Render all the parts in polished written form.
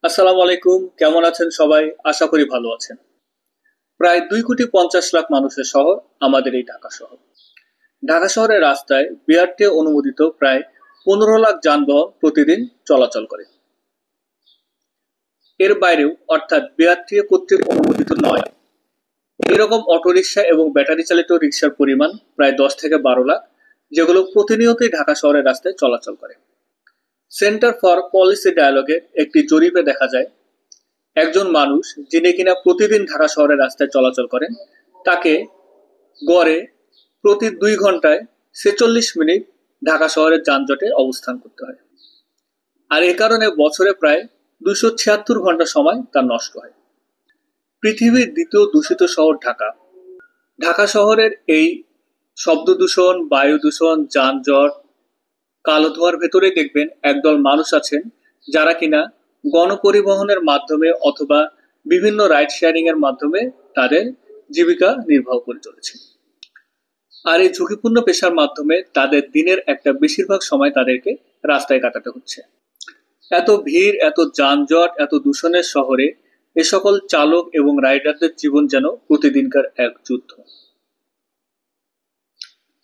আসসালামু আলাইকুম, কেমন আছেন সবাই? আশা করি ভালো আছেন। প্রায় 2,50,00,000 মানুষের শহর আমাদের এই ঢাকা শহর। ঢাকা শহরের রাস্তায় বিআরটি অনুমোদিত প্রায় 15 লাখ যানবাহন প্রতিদিন চলাচল করে। এর বাইরেও অর্থাৎ বিআরটি কর্তৃক অনুমোদিত নয় এরকম অটোরিকশা এবং ব্যাটারি চালিত রিকশার পরিমাণ প্রায় 10 থেকে 12 লাখ, যেগুলো প্রতিনিয়তই ঢাকা শহরের রাস্তায় চলাচল করে। সেন্টার ফর পলিসি ডায়ালগের একটি জরিপে দেখা যায় একজন মানুষ যিনি কিনা প্রতিদিন ঢাকা শহরের রাস্তায় চলাচল করেন তাকে গড়ে প্রতি 2 ঘন্টায় 46 মিনিট ঢাকা শহরের যানজটে অবস্থান করতে হয়। আর এ কারণে বছরে প্রায় 276 ঘন্টা সময় তার নষ্ট হয়। পৃথিবীর দ্বিতীয় দূষিত শহর ঢাকা। ঢাকা শহরের এই শব্দ দূষণ, বায়ু দূষণ, যানজট, কালো ধোঁয়ার ভেতরেই দেখবেন একদল মানুষ আছেন যারা কিনা গণপরিবহনের মাধ্যমে অথবা বিভিন্ন রাইড শেয়ারিং এর মাধ্যমে তাদের জীবিকা নির্বাহ করে চলেছে। আর এই ঝুঁকিপূর্ণ পেশার মাধ্যমে তাদের দিনের একটা বেশিরভাগ সময় তাদেরকে রাস্তায় কাটাতে হচ্ছে। এত ভিড়, এত যানজট, এত দূষণের শহরে এ সকল চালক এবং রাইডারদের জীবন যেন প্রতিদিনকার এক যুদ্ধ।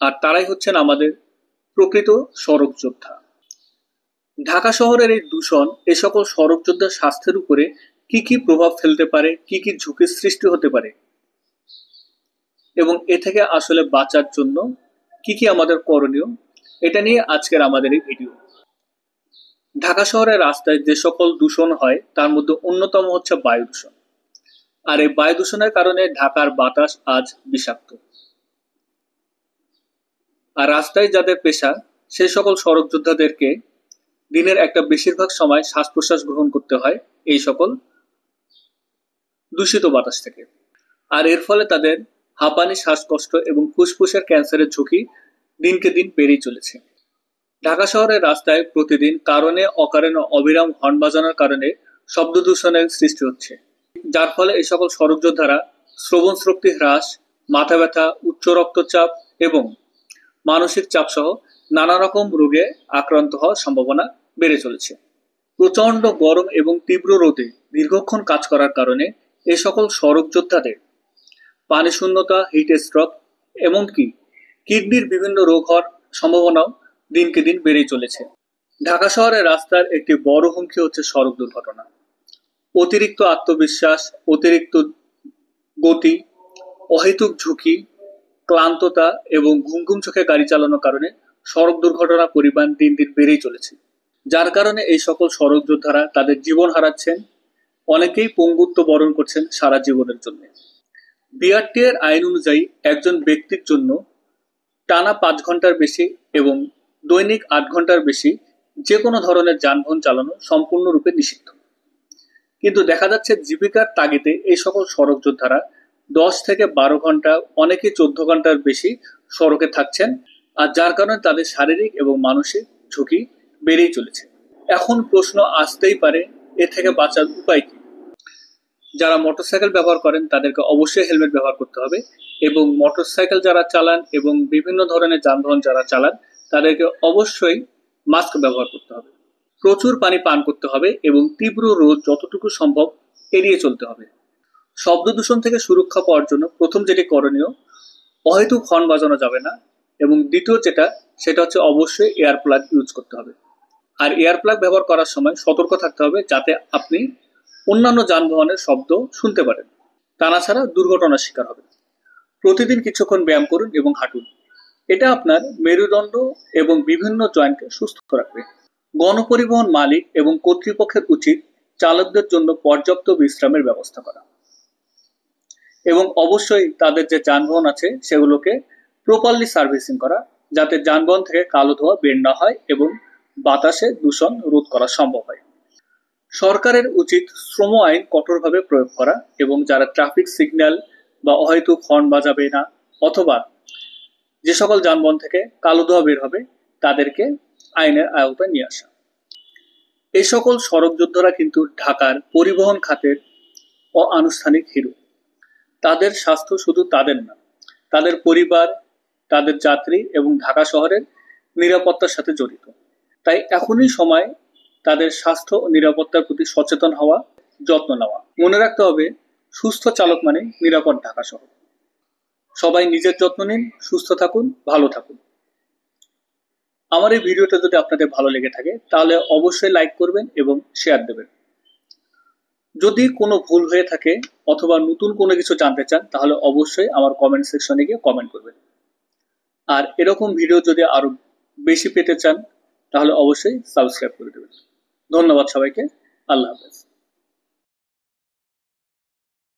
আর তারাই হচ্ছেন আমাদের প্রকৃত সড়ক যোদ্ধা। ঢাকা শহরের এই দূষণ এ সকল সড়ক যোদ্ধার স্বাস্থ্যের উপরে কি কি প্রভাব ফেলতে পারে, কি কি ঝুঁকির সৃষ্টি হতে পারে এবং এ থেকে আসলে বাঁচার জন্য কি কি আমাদের করণীয়, এটা নিয়ে আজকের আমাদের এই ভিডিও। ঢাকা শহরের রাস্তায় যে সকল দূষণ হয় তার মধ্যে অন্যতম হচ্ছে বায়ু দূষণ। আর এই বায়ু দূষণের কারণে ঢাকার বাতাস আজ বিষাক্ত। আর রাস্তায় যাদের পেশা সে সকল সড়ক যোদ্ধাদেরকে দিনের একটা বেশিরভাগ সময় শ্বাস প্রশ্বাস গ্রহণ করতে হয় এই সকল দূষিত বাতাস থেকে। আর এর ফলে তাদের হাঁপানি, শ্বাসকষ্ট এবং ফুসফুসের ক্যান্সারের ঝুঁকি দিনকে দিন বেড়েই চলেছে। ঢাকা শহরের রাস্তায় প্রতিদিন কারণে অকারণে অবিরাম হর্ন বাজানোর কারণে শব্দ দূষণের সৃষ্টি হচ্ছে, যার ফলে এই সকল সড়ক যোদ্ধারা শ্রবণ শক্তি হ্রাস, মাথা ব্যথা, উচ্চ রক্তচাপ এবং মানসিক চাপ সহ নানা রকম রোগে আক্রান্ত হওয়ার সম্ভাবনা বেড়ে চলেছে। প্রচন্ড গরম এবং তীব্র রোদে দীর্ঘক্ষণ কাজ করার কারণে এই সকল সড়ক যোদ্ধাদের পানি শূন্যতা, হিট স্ট্রোক এমনকি কিডনির বিভিন্ন রোগ হওয়ার সম্ভাবনাও দিনকে দিন বেড়েই চলেছে। ঢাকা শহরের রাস্তার একটি বড় হুমকি হচ্ছে সড়ক দুর্ঘটনা। অতিরিক্ত আত্মবিশ্বাস, অতিরিক্ত গতি, অহেতুক ঝুঁকি, ক্লান্ততা এবং ঘুম ঘুম চোখে গাড়ি চালানোর কারণে সড়ক দুর্ঘটনার পরিমাণ দিন দিন বেড়েই চলেছে, যার কারণে এই সকল সড়ক যোদ্ধারা তাদের জীবন হারাচ্ছেন, অনেকেই পঙ্গুত্ব বরণ করছেন সারা জীবনের জন্য। বিআরটি এর আইন অনুযায়ী একজন ব্যক্তির জন্য টানা 5 ঘন্টার বেশি এবং দৈনিক 8 ঘন্টার বেশি যে কোনো ধরনের যানবাহন চালানো সম্পূর্ণরূপে নিষিদ্ধ। কিন্তু দেখা যাচ্ছে জীবিকার তাগিদে এই সকল সড়ক যোদ্ধারা 10 থেকে 12 ঘন্টা, অনেকে 14 ঘন্টার বেশি সড়কে থাকছেন, আর যার কারণে তাদের শারীরিক এবং মানসিক ঝুঁকি বেড়েই চলেছে। এখন প্রশ্ন আসতেই পারে, এ থেকে বাঁচার উপায় কি? যারা মোটরসাইকেল ব্যবহার করেন তাদেরকে অবশ্যই হেলমেট ব্যবহার করতে হবে এবং মোটরসাইকেল যারা চালান এবং বিভিন্ন ধরনের যানবাহন যারা চালান তাদেরকে অবশ্যই মাস্ক ব্যবহার করতে হবে। প্রচুর পানি পান করতে হবে এবং তীব্র রোদ যতটুকু সম্ভব এড়িয়ে চলতে হবে। শব্দ দূষণ থেকে সুরক্ষা পাওয়ার জন্য প্রথম যেটি করণীয়, অহেতুক হর্ন বাজানো যাবে না এবং দ্বিতীয় সেটা হচ্ছে অবশ্যই এয়ার প্লাগ ইউজ করতে হবে। আর এয়ার প্লাগ ব্যবহার করার সময় সতর্ক থাকতে হবে যাতে আপনি অন্যান্য যানবাহনের শব্দ শুনতে পারেন, তা না ছাড়া দুর্ঘটনার শিকার হবে। প্রতিদিন কিছুক্ষণ ব্যায়াম করুন এবং হাঁটুন, এটা আপনার মেরুদণ্ড এবং বিভিন্ন জয়েন্টকে সুস্থ রাখবে। গণপরিবহন মালিক এবং কর্তৃপক্ষের উচিত চালকদের জন্য পর্যাপ্ত বিশ্রামের ব্যবস্থা করা এবং অবশ্যই তাদের যে যানবাহন আছে সেগুলোকে প্রপারলি সার্ভিসিং করা, যাতে যানবাহন থেকে কালো ধোঁয়া বের না হয় এবং বাতাসে দূষণ রোধ করা সম্ভব হয়। সরকারের উচিত শ্রম আইন কঠোরভাবে প্রয়োগ করা এবং যারা ট্রাফিক সিগন্যাল বা অহেতুক হর্ন বাজাবে না অথবা যে সকল যানবাহন থেকে কালো ধোঁয়া বের হবে তাদেরকে আইনের আওতায় নিয়ে আসা। এই সকল সড়ক যোদ্ধারা কিন্তু ঢাকার পরিবহন খাতের অনানুষ্ঠানিক হিরো। তাদের স্বাস্থ্য শুধু তাদের না, তাদের পরিবার, তাদের যাত্রী এবং ঢাকা শহরের নিরাপত্তার সাথে জড়িত। তাই এখনই সময় তাদের স্বাস্থ্য ও নিরাপত্তার প্রতি সচেতন হওয়া, যত্ন নেওয়া। মনে রাখতে হবে, সুস্থ চালক মানে নিরাপদ ঢাকা শহর। সবাই নিজের যত্ন নিন, সুস্থ থাকুন, ভালো থাকুন। আমার এই ভিডিওটা যদি আপনাদের ভালো লেগে থাকে তাহলে অবশ্যই লাইক করবেন এবং শেয়ার দেবেন। যদি কোনো ভুল হয়ে থাকে অথবা নতুন কোনো কিছু জানতে চান তাহলে অবশ্যই আমার কমেন্ট সেকশনে গিয়ে কমেন্ট করবেন। আর এরকম ভিডিও যদি আরো বেশি পেতে চান তাহলে অবশ্যই সাবস্ক্রাইব করে দেবেন। ধন্যবাদ সবাইকে। আল্লাহ হাফেজ।